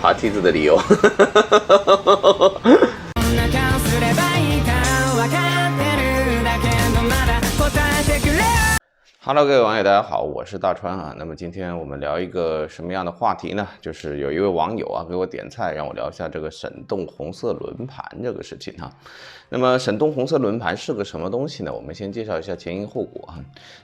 爬梯子的理由。Hello， 各位网友，大家好，我是大川啊。那么今天我们聊一个什么样的话题呢？就是有一位网友啊给我点菜，让我聊一下这个闪动红色轮盘这个事情哈。那么闪动红色轮盘是个什么东西呢？我们先介绍一下前因后果哈。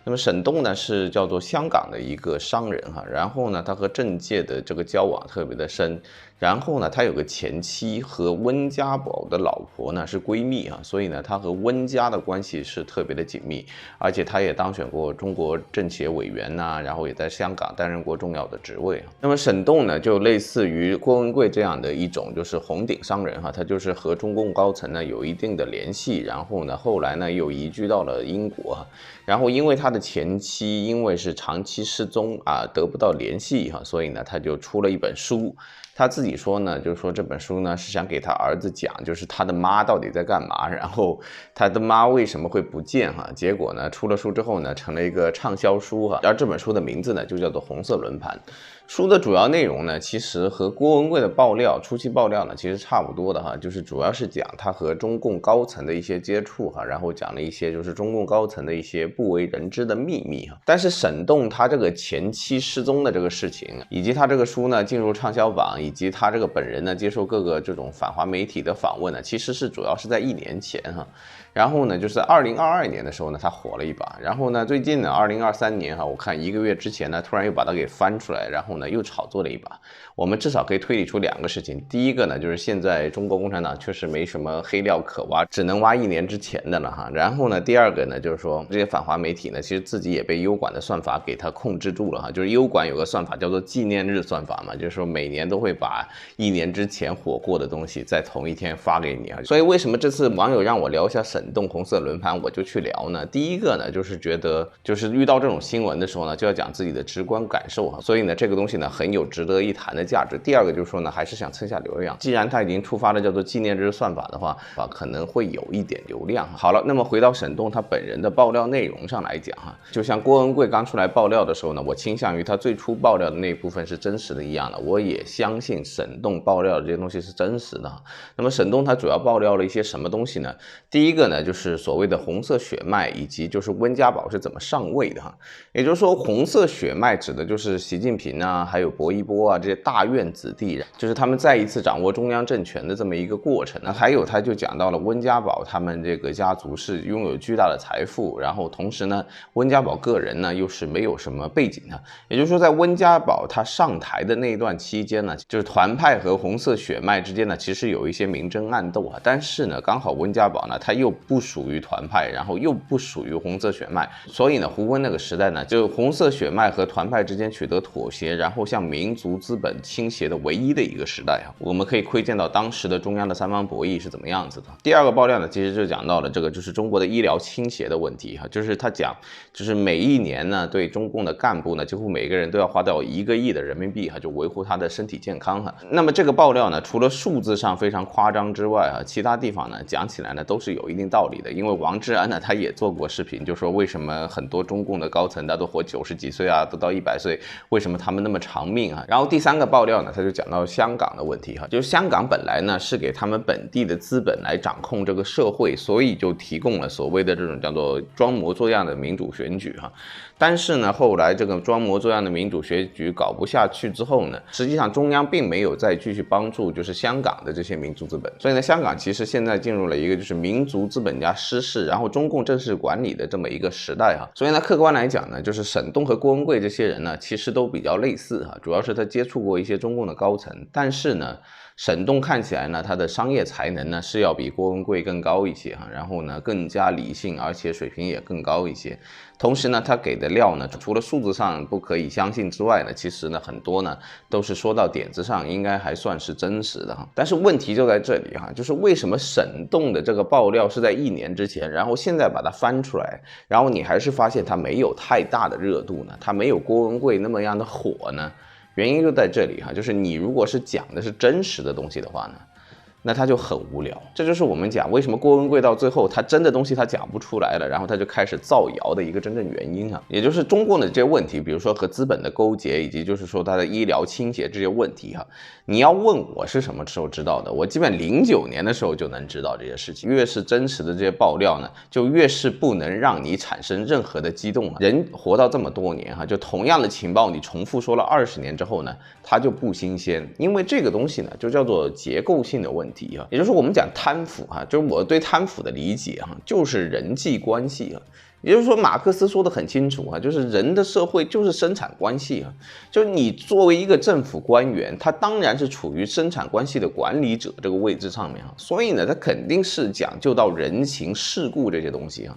那么闪动呢是叫做香港的一个商人哈，然后呢他和政界的这个交往特别的深，然后呢他有个前妻和温家宝的老婆呢是闺蜜啊，所以呢他和温家的关系是特别的紧密，而且他也当选过中国政协委员呐，然后也在香港担任过重要的职位。那么沈栋呢，就类似于郭文贵这样的一种就是红顶商人哈，他就是和中共高层呢有一定的联系，然后呢后来呢又移居到了英国，然后因为他的前妻因为是长期失踪啊，得不到联系哈，所以呢他就出了一本书。他自己说呢，就是说这本书呢是想给他儿子讲，就是他的妈到底在干嘛，然后他的妈为什么会不见哈。结果呢，出了书之后呢，成了一个畅销书哈。而这本书的名字呢，就叫做《红色轮盘》。书的主要内容呢，其实和郭文贵的爆料初期爆料呢，其实差不多的哈，就是主要是讲他和中共高层的一些接触哈，然后讲了一些就是中共高层的一些不为人知的秘密哈。但是沈栋他这个前妻失踪的这个事情，以及他这个书呢进入畅销榜，以及他这个本人呢接受各个这种反华媒体的访问呢，其实是主要是在1年前哈。然后呢，就是2022年的时候呢，他火了一把。然后呢，最近呢，2023年哈，我看1个月之前呢，突然又把它给翻出来，然后呢又炒作了一把。我们至少可以推理出2个事情。第一个呢，就是现在中国共产党确实没什么黑料可挖，只能挖1年之前的了哈。然后呢，第二个呢，就是说这些反华媒体呢，其实自己也被优管的算法给它控制住了哈。就是优管有个算法叫做纪念日算法嘛，就是说每年都会把1年之前火过的东西在同一天发给你啊。所以为什么这次网友让我聊一下闪动红色轮盘，我就去聊呢？第一个呢，就是觉得就是遇到这种新闻的时候呢，就要讲自己的直观感受哈。所以呢，这个东西呢很有值得一谈的价值。第二个就是说呢，还是想蹭下流量。既然它已经触发了叫做纪念日算法的话，可能会有一点流量。好了，那么回到沈栋他本人的爆料内容上来讲哈，就像郭文贵刚出来爆料的时候呢，我倾向于他最初爆料的那一部分是真实的一样的，我也相信沈栋爆料的这些东西是真实的。那么沈栋他主要爆料了一些什么东西呢？第一个呢，就是所谓的红色血脉，以及就是温家宝是怎么上位的哈。也就是说，红色血脉指的就是习近平啊，还有薄一波啊这些大院子弟，就是他们再一次掌握中央政权的这么一个过程。那还有他就讲到了温家宝他们这个家族是拥有巨大的财富，然后同时呢，温家宝个人呢又是没有什么背景的。也就是说，在温家宝他上台的那一段期间呢，就是团派和红色血脉之间呢，其实有一些明争暗斗啊。但是呢，刚好温家宝呢，他又不属于团派，然后又不属于红色血脉，所以呢，胡温那个时代呢，就红色血脉和团派之间取得妥协，然后向民族资本倾斜的唯一的一个时代啊。我们可以窥见到当时的中央的三方博弈是怎么样子的。第二个爆料呢，其实就讲到了这个就是中国的医疗倾斜的问题哈，就是他讲，就是每一年呢，对中共的干部呢，几乎每个人都要花掉1个亿的人民币哈，就维护他的身体健康哈。那么这个爆料呢，除了数字上非常夸张之外啊，其他地方呢讲起来呢都是有一定道理的。因为王志安呢，他也做过视频，就说为什么很多中共的高层他都活90几岁啊，都到100岁，为什么他们那么长命啊？然后第3个爆料呢，他就讲到香港的问题哈，就是香港本来呢是给他们本地的资本来掌控这个社会，所以就提供了所谓的这种叫做装模作样的民主选举哈。但是呢，后来这个装模作样的民主选举搞不下去之后呢，实际上中央并没有再继续帮助就是香港的这些民族资本，所以呢，香港其实现在进入了一个就是民族资本家失势，然后中共正式管理的这么一个时代哈。所以呢，客观来讲呢，就是沈栋和郭文贵这些人呢，其实都比较类似哈，主要是他接触过一些中共的高层，但是呢，沈栋看起来呢，他的商业才能呢是要比郭文贵更高一些哈，然后呢更加理性，而且水平也更高一些。同时呢，他给的料呢，除了数字上不可以相信之外呢，其实呢很多呢都是说到点子上，应该还算是真实的哈。但是问题就在这里哈，就是为什么沈栋的这个爆料是在1年之前，然后现在把它翻出来，然后你还是发现它没有太大的热度呢？它没有郭文贵那么样的火呢？原因就在这里哈，就是你如果是讲的是真实的东西的话呢，那他就很无聊。这就是我们讲为什么郭文贵到最后他真的东西他讲不出来了，然后他就开始造谣的一个真正原因啊，也就是中共的这些问题，比如说和资本的勾结，以及就是说他的医疗倾斜这些问题哈，你要问我是什么时候知道的，我基本09年的时候就能知道这些事情。越是真实的这些爆料呢，就越是不能让你产生任何的激动啊。人活到这么多年哈，就同样的情报你重复说了20年之后呢，它就不新鲜，因为这个东西呢就叫做结构性的问题啊，也就是我们讲贪腐哈，就是我对贪腐的理解哈，就是人际关系啊。也就是说，马克思说的很清楚啊，就是人的社会就是生产关系啊，就是你作为一个政府官员，他当然是处于生产关系的管理者这个位置上面啊，所以呢，他肯定是讲究到人情世故这些东西啊。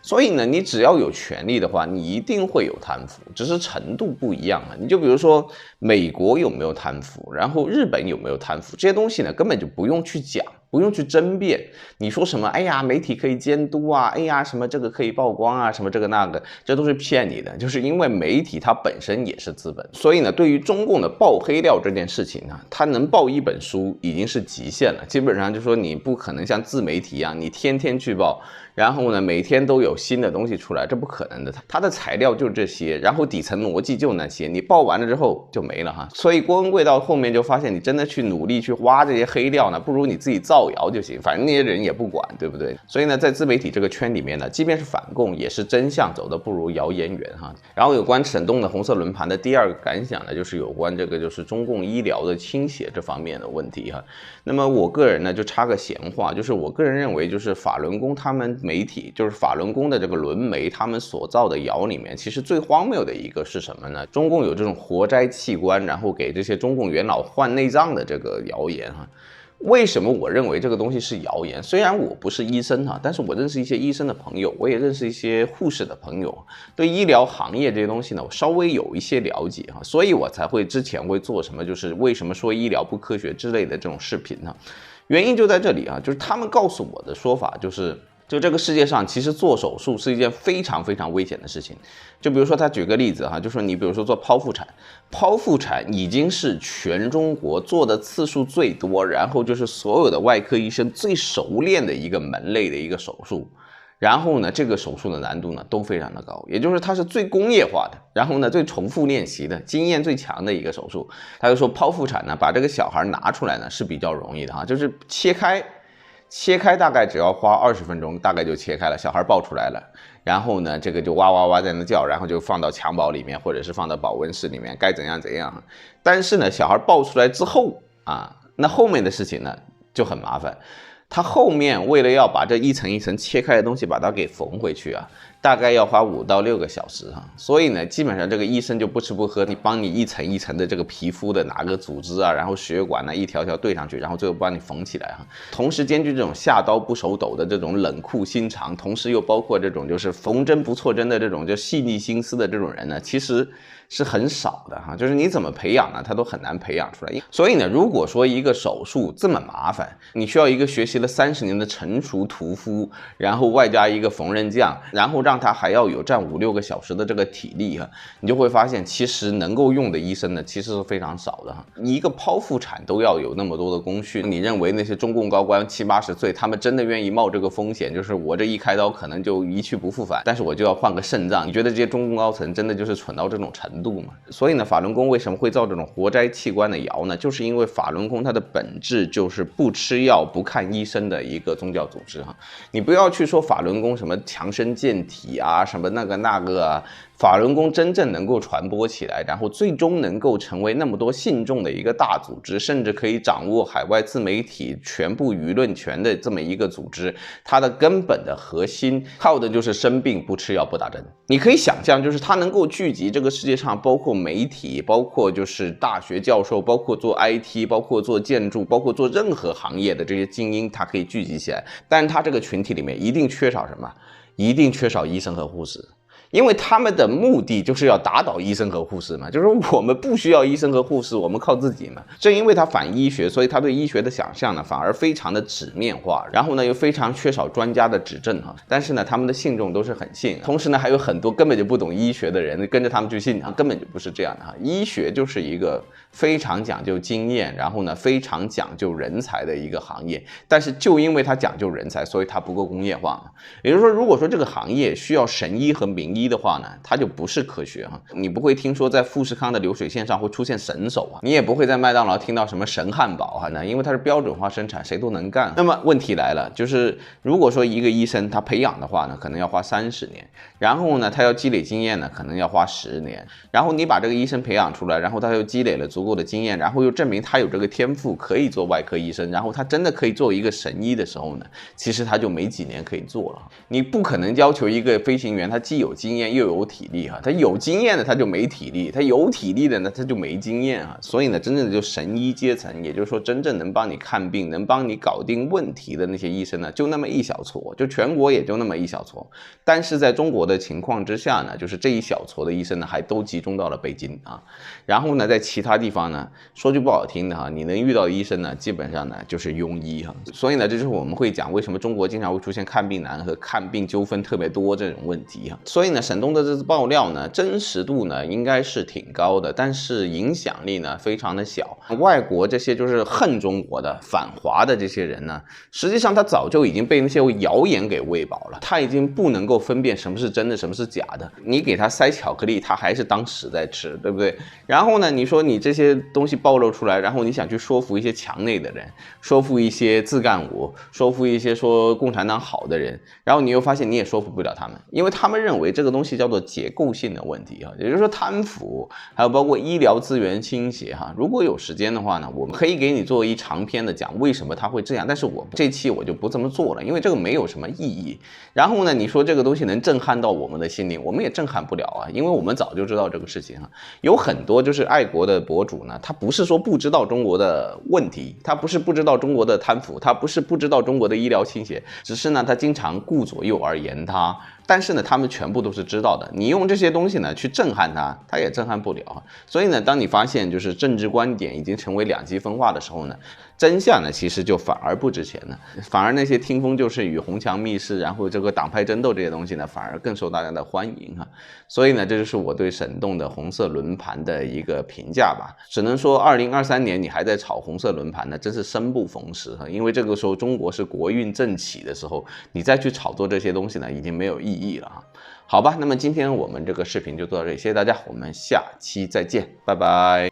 所以呢，你只要有权利的话，你一定会有贪腐，只是程度不一样啊。你就比如说美国有没有贪腐，然后日本有没有贪腐，这些东西呢根本就不用去讲，不用去争辩。你说什么？哎呀，媒体可以监督啊，哎呀，什么这个可以曝光啊，什么这个那个，这都是骗你的。就是因为媒体它本身也是资本，所以呢，对于中共的爆黑料这件事情呢，它能爆一本书已经是极限了。基本上就说你不可能像自媒体一样，你天天去爆。然后呢，每天都有新的东西出来，这不可能的。它的材料就是这些，然后底层逻辑就那些，你爆完了之后就没了哈。所以郭文贵到后面就发现，你真的去努力去挖这些黑料呢，不如你自己造谣就行，反正那些人也不管，对不对？所以呢，在自媒体这个圈里面呢，即便是反共，也是真相走的不如谣言远哈。然后有关沈栋的红色轮盘的第二个感想呢，就是有关这个就是中共医疗的倾斜这方面的问题哈。那么我个人呢就插个闲话，就是我个人认为，就是法轮功他们媒体，就是法轮功的这个轮媒，他们所造的谣里面，其实最荒谬的一个是什么呢？中共有这种活摘器官，然后给这些中共元老换内脏的这个谣言哈。为什么我认为这个东西是谣言？虽然我不是医生哈，但是我认识一些医生的朋友，我也认识一些护士的朋友，对医疗行业这些东西呢，我稍微有一些了解哈，所以我才会之前会做什么，就是为什么说医疗不科学之类的这种视频呢？原因就在这里啊，就是他们告诉我的说法就是。就这个世界上，其实做手术是一件非常非常危险的事情。就比如说，他举个例子哈，就说你比如说做剖腹产，剖腹产已经是全中国做的次数最多，然后就是所有的外科医生最熟练的一个门类的一个手术。然后呢，这个手术的难度呢都非常的高，也就是它是最工业化的，然后呢最重复练习的，经验最强的一个手术。他就说剖腹产呢，把这个小孩拿出来呢是比较容易的哈，就是切开大概只要花20分钟，大概就切开了，小孩抱出来了，然后呢，这个就哇哇哇在那叫，然后就放到襁褓里面，或者是放到保温室里面，该怎样怎样。但是呢，小孩抱出来之后啊，那后面的事情呢就很麻烦。他后面为了要把这一层一层切开的东西把它给缝回去啊，大概要花5到6个小时哈。所以呢，基本上这个医生就不吃不喝，你帮你一层一层的这个皮肤的哪个组织啊，然后血管呢一条条对上去，然后最后帮你缝起来哈。同时兼具这种下刀不手抖的这种冷酷心肠，同时又包括这种就是缝针不错针的这种就细腻心思的这种人呢，其实是很少的哈，就是你怎么培养呢，他都很难培养出来。所以呢，如果说一个手术这么麻烦，你需要一个学习了30年的成熟屠夫，然后外加一个缝纫匠，然后让他还要有站5、6个小时的这个体力哈，你就会发现其实能够用的医生呢，其实是非常少的哈。一个剖腹产都要有那么多的工序，你认为那些中共高官70、80岁，他们真的愿意冒这个风险？就是我这一开刀可能就一去不复返，但是我就要换个肾脏？你觉得这些中共高层真的就是蠢到这种程度吗？所以呢，法轮功为什么会造这种活摘器官的谣呢？就是因为法轮功它的本质就是不吃药、不看医生的一个宗教组织哈。你不要去说法轮功什么强身健体啊，什么那个啊。法轮功真正能够传播起来，然后最终能够成为那么多信众的一个大组织，甚至可以掌握海外自媒体全部舆论权的这么一个组织，它的根本的核心靠的就是生病不吃药不打针。你可以想象，就是它能够聚集这个世界上包括媒体，包括就是大学教授，包括做 IT， 包括做建筑，包括做任何行业的这些精英，它可以聚集起来。但是它这个群体里面一定缺少什么？一定缺少医生和护士。因为他们的目的就是要打倒医生和护士嘛，就是我们不需要医生和护士，我们靠自己嘛。正因为他反医学，所以他对医学的想象呢反而非常的纸面化，然后呢又非常缺少专家的指证哈。但是呢他们的信众都是很信，同时呢还有很多根本就不懂医学的人跟着他们去信啊，根本就不是这样的哈。医学就是一个非常讲究经验，然后呢非常讲究人才的一个行业，但是就因为它讲究人才，所以它不够工业化嘛。也就是说，如果说这个行业需要神医和名医的话呢，它就不是科学哈。你不会听说在富士康的流水线上会出现神手啊，你也不会在麦当劳听到什么神汉堡哈，因为它是标准化生产，谁都能干。那么问题来了，就是如果说一个医生他培养的话呢，可能要花30年，然后呢他要积累经验呢，可能要花10年，然后你把这个医生培养出来，然后他又积累了足够的经验，然后又证明他有这个天赋可以做外科医生，然后他真的可以做一个神医的时候呢，其实他就没几年可以做了。你不可能要求一个飞行员他既有经验又有体力哈，他有经验的他就没体力，他有体力的呢他就没经验啊。所以呢，真正的就神医阶层，也就是说真正能帮你看病、能帮你搞定问题的那些医生呢，就那么一小撮，就全国也就那么一小撮。但是在中国的情况之下呢，就是这一小撮的医生呢，还都集中到了北京啊。然后呢，在其他地方呢，说句不好听的哈，你能遇到的医生呢，基本上呢就是庸医哈。所以呢，这就是我们会讲为什么中国经常会出现看病难和看病纠纷特别多这种问题哈。所以呢，沈东的这次爆料呢，真实度呢应该是挺高的，但是影响力呢非常的小。外国这些就是恨中国的反华的这些人呢，实际上他早就已经被那些谣言给喂饱了，他已经不能够分辨什么是真的，什么是假的。你给他塞巧克力，他还是当屎在吃，对不对？然后呢，你说你这些东西暴露出来，然后你想去说服一些墙内的人，说服一些自干五，说服一些说共产党好的人，然后你又发现你也说服不了他们，因为他们认为这个东西叫做结构性的问题啊，也就是说贪腐，还有包括医疗资源倾斜哈。如果有时间的话呢，我们可以给你做一长篇的讲为什么他会这样，但是我这期我就不这么做了，因为这个没有什么意义。然后呢，你说这个东西能震撼到我们的心灵，我们也震撼不了啊，因为我们早就知道这个事情哈。有很多就是爱国的博主呢，他不是说不知道中国的问题，他不是不知道中国的贪腐，他不是不知道中国的医疗倾斜，只是呢他经常顾左右而言他。但是呢，他们全部都是知道的。你用这些东西呢去震撼他，他也震撼不了。所以呢，当你发现就是政治观点已经成为两极分化的时候呢，真相呢其实就反而不值钱了，反而那些听风就是雨、红墙密室，然后这个党派争斗这些东西呢，反而更受大家的欢迎哈。所以呢，这就是我对沈栋的红色轮盘的一个评价吧。只能说2023年你还在炒红色轮盘呢，真是生不逢时哈。因为这个时候中国是国运正起的时候，你再去炒作这些东西呢，已经没有意义了哈。好吧，那么今天我们这个视频就做到这里，谢谢大家，我们下期再见，拜拜。